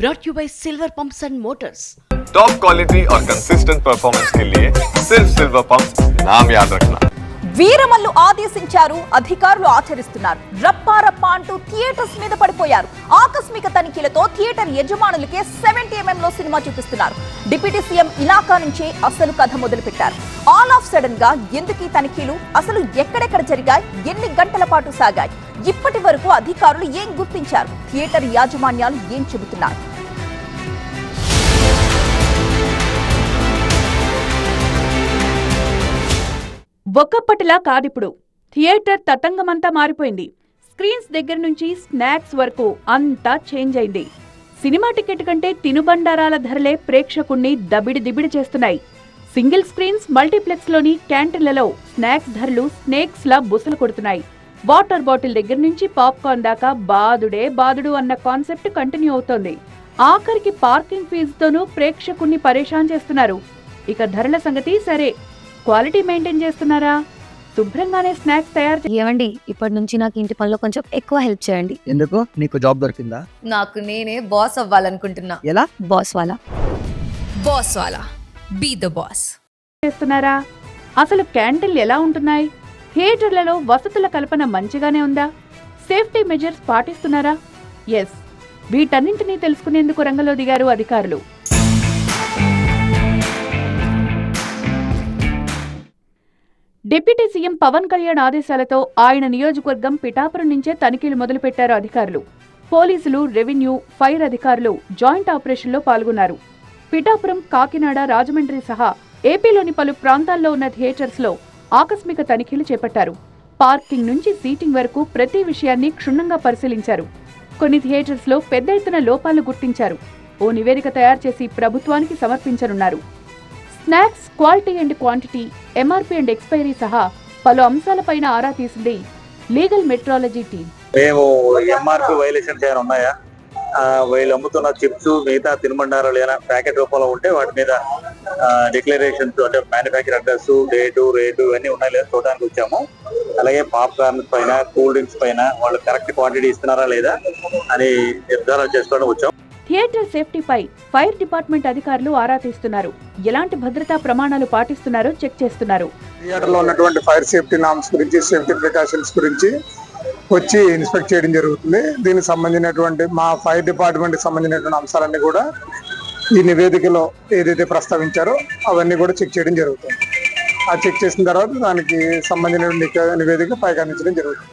brought you by Silver Pumps and Motors. Top quality और consistent performance के लिए सिर्फ सिल्वर पंप्स नाम याद रखना. వీరమల్లు ఆదేశించారు, అధికారులు ఆచరిస్తున్నారు. రప్పారప్ప అంటూ థియేటర్స్ మీద పడిపోయారు. ఆకస్మిక తనిఖీలతో థియేటర్ యజమానులకే 70mm లో సినిమా చూపిస్తున్నారు. డిప్యూటీ సీఎం ఇలాకా నుంచే అసలు కథ మొదలుపెట్టారు. ఆల్ ఆఫ్ సడన్ గా ఎందుకు ఈ తనిఖీలు, అసలు ఎక్కడెక్కడ జరిగాయి, ఎన్ని గంటల పాటు సాగాయి, ఇప్పటి వరకు అధికారులు ఏం గుర్తించారు, థియేటర్ యాజమాన్యాలు ఏం చెబుతున్నారు? ఒకప్పటిలా కాదిప్పుడు. థియేటర్ తతంగమంతా మారిపోయింది. స్క్రీన్స్ దగ్గర నుంచి స్నాక్స్ వరకు అంతా చేంజ్ అయింది. సినిమా టికెట్ కంటే తినుబండారాల ధరలే ప్రేక్షకుణ్ణి దబిడి చేస్తున్నాయి. సింగిల్ స్క్రీన్స్, మల్టీప్లెక్స్ లోని క్యాంటీన్లలో స్నాక్స్ ధరలు స్నేక్స్ లా బుసలు కొడుతున్నాయి. వాటర్ బాటిల్ దగ్గర నుంచి పాప్కార్న్ దాకా బాదుడు అన్న కాన్సెప్ట్ కంటిన్యూ అవుతోంది. ఆఖరికి పార్కింగ్ ఫీజుతోనూ ప్రేక్షకుణ్ణి పరేషాన్ చేస్తున్నారు. ఇక ధరల సంగతి సరే, క్వాలిటీ మెయింటైన్ చేస్తున్నారా? శుభ్రంగానే స్నాక్స్ తయారు ఏమండి, ఇప్పటి నుంచి నాకు ఇంటి పనిలో కొంచెం ఎక్కువ హెల్ప్ చేయండి. ఎందుకు? నీకు జాబ్ దొరికిందా? నాకు నేనే బాస్ అవ్వాలనుకుంటున్నా. ఎలా? బాస్ వాలా బీ ద బాస్ చేస్తున్నారా? అసలు క్యాంటీన్లు ఎలా ఉంటున్నాయి? థియేటర్లలో వసతుల కల్పన మంచిగానే ఉందా? Safety measures పాటిస్తున్నారా? ఎస్, వీటన్నింటినీ తెలుసుకునేందుకు రంగంలో దిగారు అధికారులు. డిప్యూటీ సీఎం పవన్ కళ్యాణ్ ఆదేశాలతో ఆయన నియోజకవర్గం పిఠాపురం నుంచే తనిఖీలు మొదలుపెట్టారు అధికారులు. పోలీసులు, రెవెన్యూ, ఫైర్ అధికారులు జాయింట్ ఆపరేషన్లో పాల్గొన్నారు. పిఠాపురం, కాకినాడ, రాజమండ్రి సహా ఏపీలోని పలు ప్రాంతాల్లో ఉన్న థియేటర్స్ లో ఆకస్మిక తనిఖీలు చేపట్టారు. పార్కింగ్ నుంచి సీటింగ్ వరకు ప్రతి విషయాన్ని క్షుణ్ణంగా పరిశీలించారు. కొన్ని థియేటర్స్ లో పెద్ద ఎత్తున లోపాలు గుర్తించారు. ఓ నివేదిక తయారు చేసి ప్రభుత్వానికి సమర్పించనున్నారు. Snacks quality and quantity, MRP and expiry సహా పలు అంశాలపైన ఆరా తీసింది లీగల్ మెట్రాలజీ టీం. మేము ఎంఆర్పీ వైలేషన్స్ ఏమైనా ఉన్నాయా, వీళ్ళు అమ్ముతున్న చిప్స్, మిగతా తినుబండారాలు ఏమైనా ప్యాకెట్ రూపంలో ఉంటే వాటి మీద డిక్లరేషన్స్ అంటే మ్యానుఫ్యాక్చర్ అడ్రస్, రేటు ఇవన్నీ ఉన్నాయి లేదా చూడడానికి వచ్చాము. అలాగే పాప్కార్న్ పైన, కూల్ డ్రింక్స్ పైన వాళ్ళు కరెక్ట్ క్వాంటిటీ ఇస్తున్నారా లేదా అని నిర్ధారణ చేసుకోవడం వచ్చాము. థియేటర్ సేఫ్టీపై ఫైర్ డిపార్ట్మెంట్ అధికారులు ఆరా తీస్తున్నారు. ఎలాంటి భద్రతా ప్రమాణాలు పాటిస్తున్నారో చెక్ చేస్తున్నారు. థియేటర్ లో ఉన్నటువంటి ఫైర్ సేఫ్టీ నామ్స్ గురించి, సేఫ్టీ ప్రికాషన్స్ గురించి వచ్చి ఇన్స్పెక్ట్ చేయడం జరుగుతుంది. దీనికి సంబంధించినటువంటి మా ఫైర్ డిపార్ట్మెంట్ కి సంబంధించినటువంటి అంశాలన్నీ కూడా ఈ నివేదికలో ఏదైతే ప్రస్తావించారో అవన్నీ కూడా చెక్ చేయడం జరుగుతుంది. ఆ చెక్ చేసిన తర్వాత దానికి సంబంధించిన నివేదిక పైకి అందించడం జరుగుతుంది.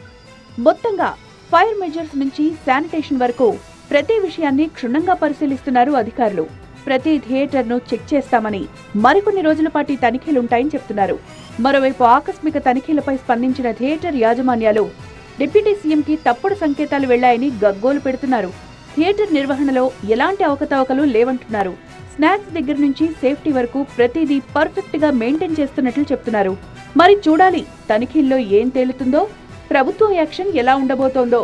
మొత్తంగా ఫైర్ మెజర్స్ నుంచి శానిటేషన్ వరకు ప్రతి విషయాన్ని క్షుణ్ణంగా పరిశీలిస్తున్నారు అధికారులు. ప్రతి థియేటర్ను చెక్ చేస్తామని, మరికొన్ని రోజుల పాటు తనిఖీలుంటాయని చెప్తున్నారు. మరోవైపు ఆకస్మిక తనిఖీలపై స్పందించిన థియేటర్ యాజమాన్యాలు డిప్యూటీ సీఎంకి తప్పుడు సంకేతాలు వెళ్లాయని గగ్గోలు పెడుతున్నారు. థియేటర్ నిర్వహణలో ఎలాంటి అవకతవకలు లేవంటున్నారు. స్నాక్స్ దగ్గర నుంచి సేఫ్టీ వరకు ప్రతిదీ పర్ఫెక్ట్ గా మెయింటైన్ చేస్తున్నట్లు చెప్తున్నారు. మరి చూడాలి తనిఖీల్లో ఏం తేలుతుందో, ప్రభుత్వ యాక్షన్ ఎలా ఉండబోతోందో.